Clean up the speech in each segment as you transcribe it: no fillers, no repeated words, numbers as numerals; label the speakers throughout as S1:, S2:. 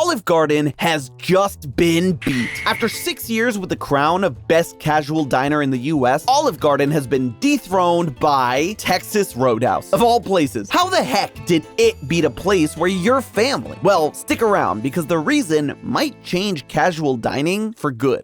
S1: Olive Garden has just been beat. After 6 years with the crown of best casual diner in the US, Olive Garden has been dethroned by Texas Roadhouse. Of all places, how the heck did it beat a place where you're family? Well, stick around because the reason might change casual dining for good.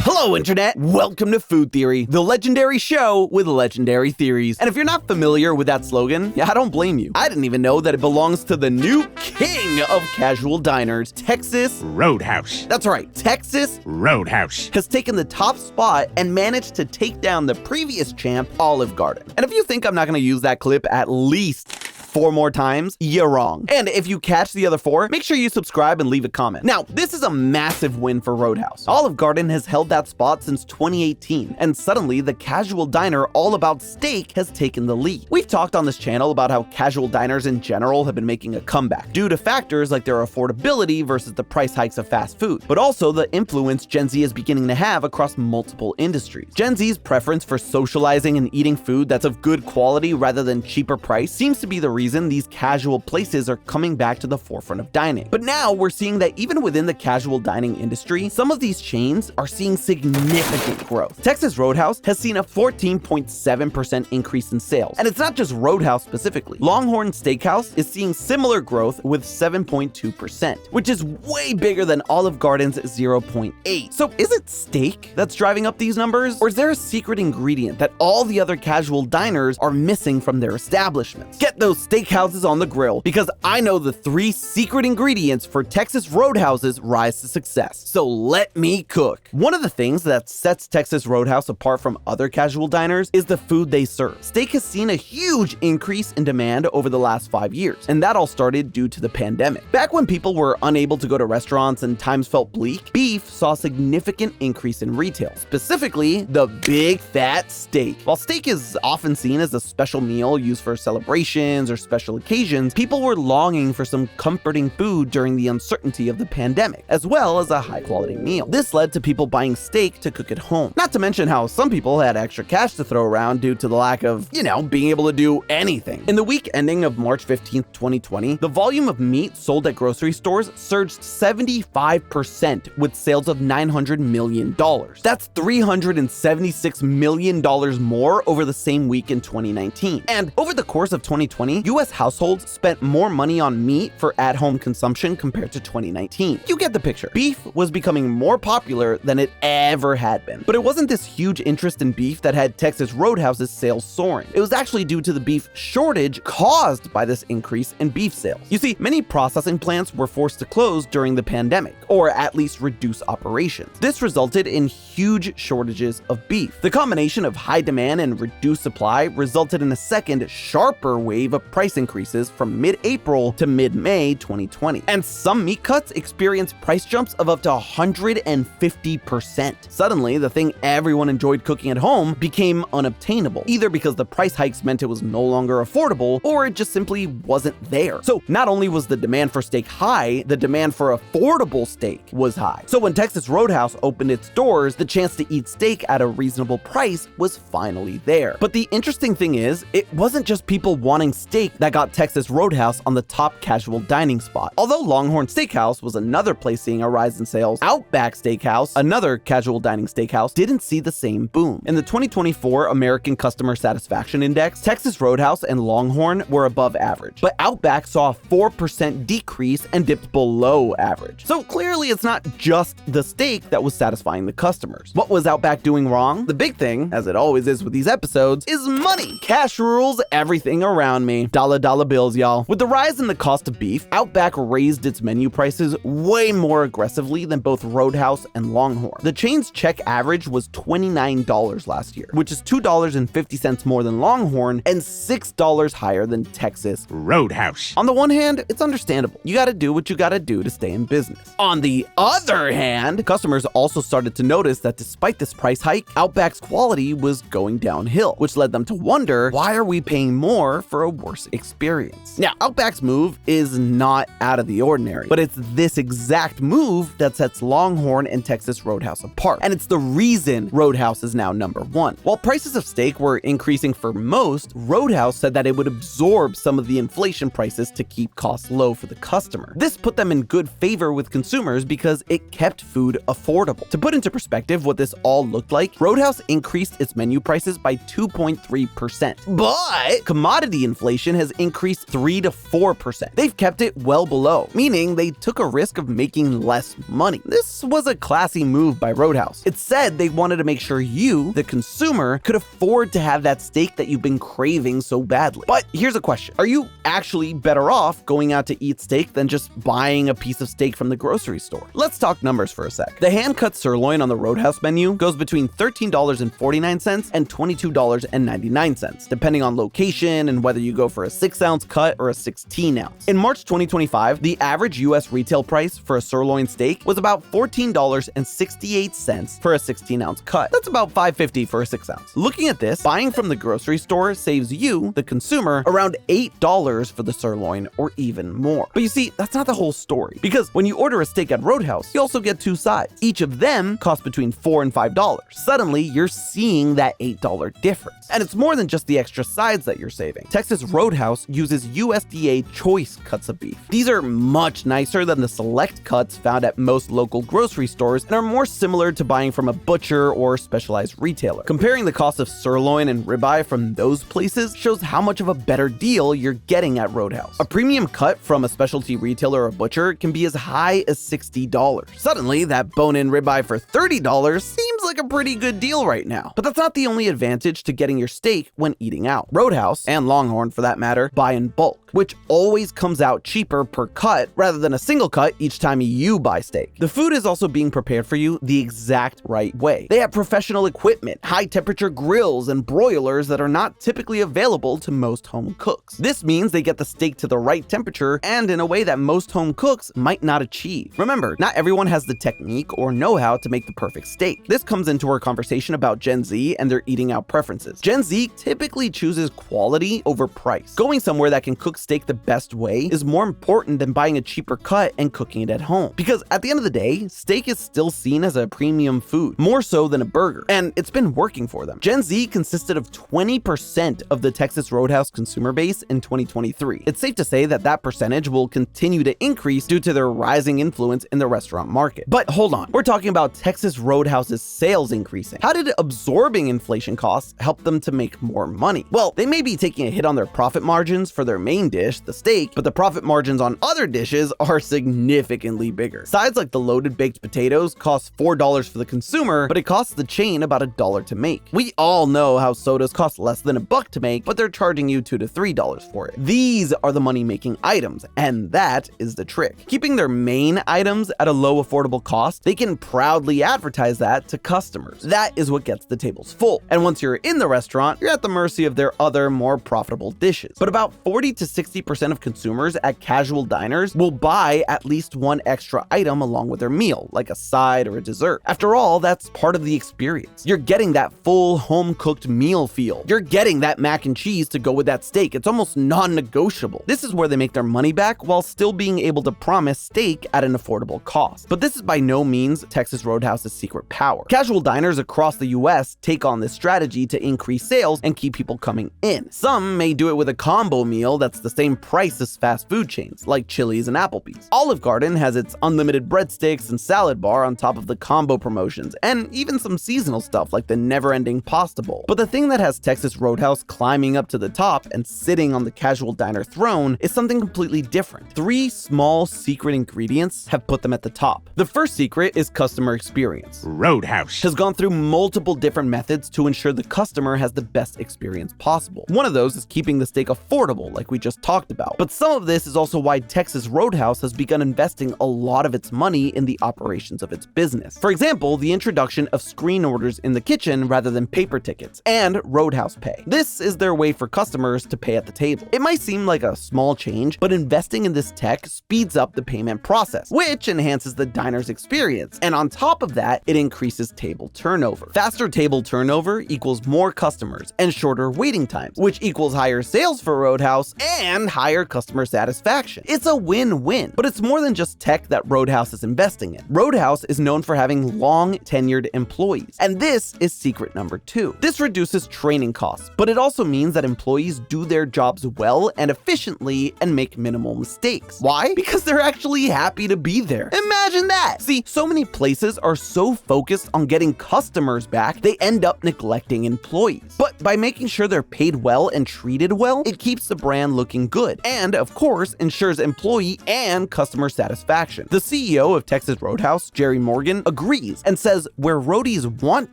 S1: Hello, Internet! Welcome to Food Theory, the legendary show with legendary theories. And if you're not familiar with that slogan, I don't blame you. I didn't even know that it belongs to the new king of casual diners, Texas
S2: Roadhouse.
S1: That's right, Texas
S2: Roadhouse
S1: has taken the top spot and managed to take down the previous champ, Olive Garden. And if you think I'm not going to use that clip at least 4 more times, you're wrong. And if you catch the other 4, make sure you subscribe and leave a comment. Now, this is a massive win for Roadhouse. Olive Garden has held that spot since 2018, and suddenly the casual diner all about steak has taken the lead. We've talked on this channel about how casual diners in general have been making a comeback due to factors like their affordability versus the price hikes of fast food, but also the influence Gen Z is beginning to have across multiple industries. Gen Z's preference for socializing and eating food that's of good quality rather than cheaper price seems to be the reason these casual places are coming back to the forefront of dining. But now we're seeing that even within the casual dining industry, some of these chains are seeing significant growth. Texas Roadhouse has seen a 14.7% increase in sales. And it's not just Roadhouse specifically. Longhorn Steakhouse is seeing similar growth with 7.2%, which is way bigger than Olive Garden's 0.8. So is it steak that's driving up these numbers? Or is there a secret ingredient that all the other casual diners are missing from their establishments? Get those steakhouses on the grill, because I know the 3 secret ingredients for Texas Roadhouse's rise to success. So let me cook. One of the things that sets Texas Roadhouse apart from other casual diners is the food they serve. Steak has seen a huge increase in demand over the last 5 years, and that all started due to the pandemic. Back when people were unable to go to restaurants and times felt bleak, beef saw a significant increase in retail, specifically the big fat steak. While steak is often seen as a special meal used for celebrations or special occasions, people were longing for some comforting food during the uncertainty of the pandemic, as well as a high-quality meal. This led to people buying steak to cook at home. Not to mention how some people had extra cash to throw around due to the lack of, being able to do anything. In the week ending of March 15th, 2020, the volume of meat sold at grocery stores surged 75% with sales of $900 million. That's $376 million more over the same week in 2019. And over the course of 2020, US households spent more money on meat for at-home consumption compared to 2019. You get the picture. Beef was becoming more popular than it ever had been. But it wasn't this huge interest in beef that had Texas Roadhouse's sales soaring. It was actually due to the beef shortage caused by this increase in beef sales. You see, many processing plants were forced to close during the pandemic, or at least reduce operations. This resulted in huge shortages of beef. The combination of high demand and reduced supply resulted in a second, sharper wave of price increases from mid-April to mid-May 2020. And some meat cuts experienced price jumps of up to 150%. Suddenly, the thing everyone enjoyed cooking at home became unobtainable, either because the price hikes meant it was no longer affordable, or it just simply wasn't there. So not only was the demand for steak high, the demand for affordable steak was high. So when Texas Roadhouse opened its doors, the chance to eat steak at a reasonable price was finally there. But the interesting thing is, it wasn't just people wanting steak that got Texas Roadhouse on the top casual dining spot. Although Longhorn Steakhouse was another place seeing a rise in sales, Outbacks Steakhouse, another casual dining steakhouse, didn't see the same boom. In the 2024 American Customer Satisfaction Index, Texas Roadhouse and Longhorn were above average, but Outback saw a 4% decrease and dipped below average. So clearly it's not just the steak that was satisfying the customers. What was Outback doing wrong? The big thing, as it always is with these episodes, is money. Cash rules everything around me. Dollar bills, y'all. With the rise in the cost of beef, Outback raised its menu prices way more aggressively than both Roadhouse and Longhorn. The chain's check average was $29 last year, which is $2.50 more than Longhorn and $6 higher than Texas
S2: Roadhouse.
S1: On the one hand, it's understandable. You gotta do what you gotta do to stay in business. On the other hand, customers also started to notice that despite this price hike, Outback's quality was going downhill, which led them to wonder, why are we paying more for a worse experience. Now, Outback's move is not out of the ordinary, but it's this exact move that sets Longhorn and Texas Roadhouse apart, and it's the reason Roadhouse is now #1. While prices of steak were increasing for most, Roadhouse said that it would absorb some of the inflation prices to keep costs low for the customer. This put them in good favor with consumers because it kept food affordable. To put into perspective what this all looked like, Roadhouse increased its menu prices by 2.3%, but commodity inflation has increased 3 to 4%. They've kept it well below, meaning they took a risk of making less money. This was a classy move by Roadhouse. It said they wanted to make sure you, the consumer, could afford to have that steak that you've been craving so badly. But here's a question. Are you actually better off going out to eat steak than just buying a piece of steak from the grocery store? Let's talk numbers for a sec. The hand-cut sirloin on the Roadhouse menu goes between $13.49 and $22.99, depending on location and whether you go for a 6-ounce cut or a 16-ounce. In March 2025, the average US retail price for a sirloin steak was about $14.68 for a 16-ounce cut. That's about $5.50 for a 6-ounce. Looking at this, buying from the grocery store saves you, the consumer, around $8 for the sirloin or even more. But you see, that's not the whole story, because when you order a steak at Roadhouse, you also get 2 sides. Each of them cost between $4 and $5. Suddenly, you're seeing that $8 difference. And it's more than just the extra sides that you're saving. Texas Roadhouse uses USDA choice cuts of beef. These are much nicer than the select cuts found at most local grocery stores and are more similar to buying from a butcher or specialized retailer. Comparing the cost of sirloin and ribeye from those places shows how much of a better deal you're getting at Roadhouse. A premium cut from a specialty retailer or butcher can be as high as $60. Suddenly, that bone-in ribeye for $30 seems like a pretty good deal right now. But that's not the only advantage to getting your steak when eating out. Roadhouse, and Longhorn for that matter, buy in bulk, which always comes out cheaper per cut rather than a single cut each time you buy steak. The food is also being prepared for you the exact right way. They have professional equipment, high-temperature grills, and broilers that are not typically available to most home cooks. This means they get the steak to the right temperature and in a way that most home cooks might not achieve. Remember, not everyone has the technique or know-how to make the perfect steak. This comes into our conversation about Gen Z and their eating out preferences. Gen Z typically chooses quality over price. Going somewhere that can cook steak the best way is more important than buying a cheaper cut and cooking it at home. Because at the end of the day, steak is still seen as a premium food, more so than a burger, and it's been working for them. Gen Z consisted of 20% of the Texas Roadhouse consumer base in 2023. It's safe to say that that percentage will continue to increase due to their rising influence in the restaurant market. But hold on, we're talking about Texas Roadhouse's sales increasing. How did absorbing inflation costs help them to make more money? Well, they may be taking a hit on their profit margins for their main dish, the steak, but the profit margins on other dishes are significantly bigger. Sides like the loaded baked potatoes cost $4 for the consumer, but it costs the chain about $1 to make. We all know how sodas cost less than $1 to make, but they're charging you $2 to $3 for it. These are the money-making items, and that is the trick. Keeping their main items at a low affordable cost, they can proudly advertise that to customers. That is what gets the tables full. And once you're in the restaurant, you're at the mercy of their other more profitable dishes. But about 40 to 60% of consumers at casual diners will buy at least one extra item along with their meal, like a side or a dessert. After all, that's part of the experience. You're getting that full home-cooked meal feel. You're getting that mac and cheese to go with that steak. It's almost non-negotiable. This is where they make their money back while still being able to promise steak at an affordable cost. But this is by no means Texas Roadhouse's secret power. Casual diners across the US take on this strategy to increase sales and keep people coming in. Some may do it with a combo meal that's the same price as fast food chains, like Chili's and Applebee's. Olive Garden has its unlimited breadsticks and salad bar on top of the combo promotions, and even some seasonal stuff like the never-ending pasta bowl. But the thing that has Texas Roadhouse climbing up to the top and sitting on the casual diner throne is something completely different. 3 small secret ingredients have put them at the top. The first secret is customer experience.
S2: Roadhouse
S1: Has gone through multiple different methods to ensure the customer has the best experience possible. One of those is keeping the steak affordable, like we just talked about. But some of this is also why Texas Roadhouse has begun investing a lot of its money in the operations of its business. For example, the introduction of screen orders in the kitchen rather than paper tickets, and Roadhouse Pay. This is their way for customers to pay at the table. It might seem like a small change, but investing in this tech speeds up the payment process, which enhances the diner's experience. And on top of that, it increases table turnover. Faster table turnover equals more customers and shorter waiting times, which equals higher sales for Roadhouse and higher customer satisfaction. It's a win-win, but it's more than just tech that Roadhouse is investing in. Roadhouse is known for having long-tenured employees, and this is secret number 2. This reduces training costs, but it also means that employees do their jobs well and efficiently and make minimal mistakes. Why? Because they're actually happy to be there. Imagine that! See, so many places are so focused on getting customers back, they end up neglecting employees. But by making sure they're paid well and treated well, it keeps the brand looking good, and of course, ensures employee and customer satisfaction. The CEO of Texas Roadhouse, Jerry Morgan, agrees and says where roadies want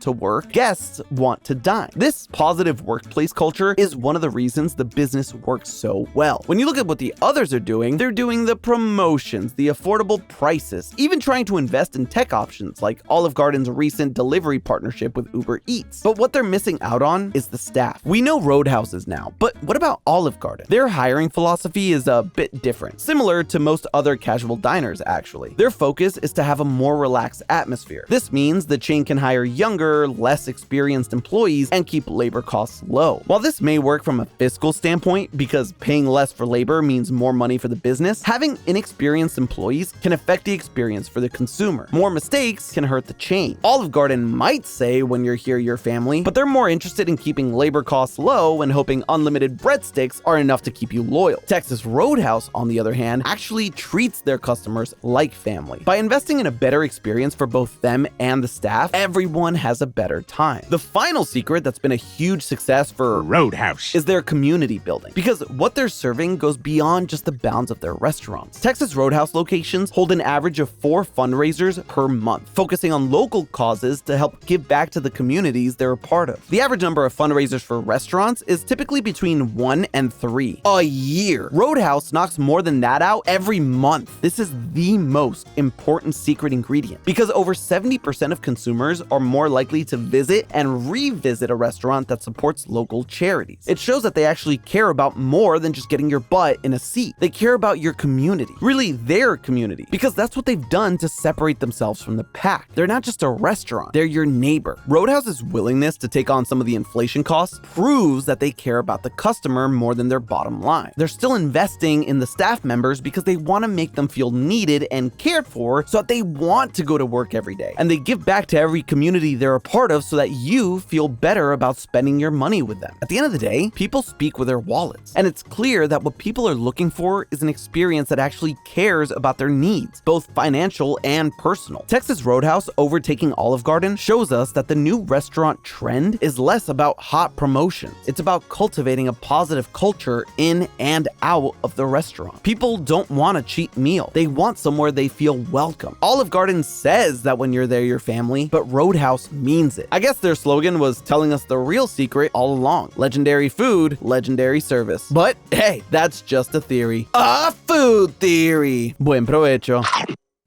S1: to work, guests want to dine. This positive workplace culture is one of the reasons the business works so well. When you look at what the others are doing, they're doing the promotions, the affordable prices, even trying to invest in tech options like Olive Garden's recent delivery partnership with Uber Eats. But what they're missing out on is the staff. We know Roadhouses now, but what about Olive Garden? Their hiring philosophy is a bit different, similar to most other casual diners actually. Their focus is to have a more relaxed atmosphere. This means the chain can hire younger, less experienced employees and keep labor costs low. While this may work from a fiscal standpoint because paying less for labor means more money for the business, having inexperienced employees can affect the experience for the consumer. More mistakes can hurt the chain. Olive Garden might say when you're here you're family, but they're more interested in keeping labor costs low and hoping unlimited breadsticks are enough to keep you loyal. Texas Roadhouse, on the other hand, actually treats their customers like family. By investing in a better experience for both them and the staff, everyone has a better time. The final secret that's been a huge success for
S2: Roadhouse
S1: is their community building, because what they're serving goes beyond just the bounds of their restaurants. Texas Roadhouse locations hold an average of 4 fundraisers per month, focusing on local causes to help give back to the communities they're a part of. The average number of fundraisers for restaurants is typically between 1 and 3 a year. Roadhouse knocks more than that out every month. This is the most important secret ingredient, because over 70% of consumers are more likely to visit and revisit a restaurant that supports local charities. It shows that they actually care about more than just getting your butt in a seat. They care about your community, really their community, because that's what they've done to separate themselves from the pack. They're not just a restaurant, they're your neighbor. Roadhouse's willingness to take on some of the inflation costs proves that they care about the customer more than their bottom line. They're still investing in the staff members because they want to make them feel needed and cared for so that they want to go to work every day. And they give back to every community they're a part of so that you feel better about spending your money with them. At the end of the day, people speak with their wallets, and it's clear that what people are looking for is an experience that actually cares about their needs, both financial and personal. Texas Roadhouse overtaking Olive Garden shows us that the new restaurant trend is less about hot promotions. It's about cultivating a positive culture in and out of the restaurant. People don't want a cheap meal. They want somewhere they feel welcome. Olive Garden says that when you're there, you're family, but Roadhouse means it. I guess their slogan was telling us the real secret all along. Legendary food, legendary service. But hey, that's just a theory. A food theory. Buen provecho.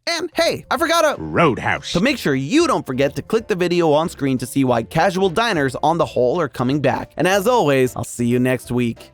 S1: And hey, I forgot to
S2: Roadhouse.
S1: So make sure you don't forget to click the video on screen to see why casual diners on the whole are coming back. And as always, I'll see you next week.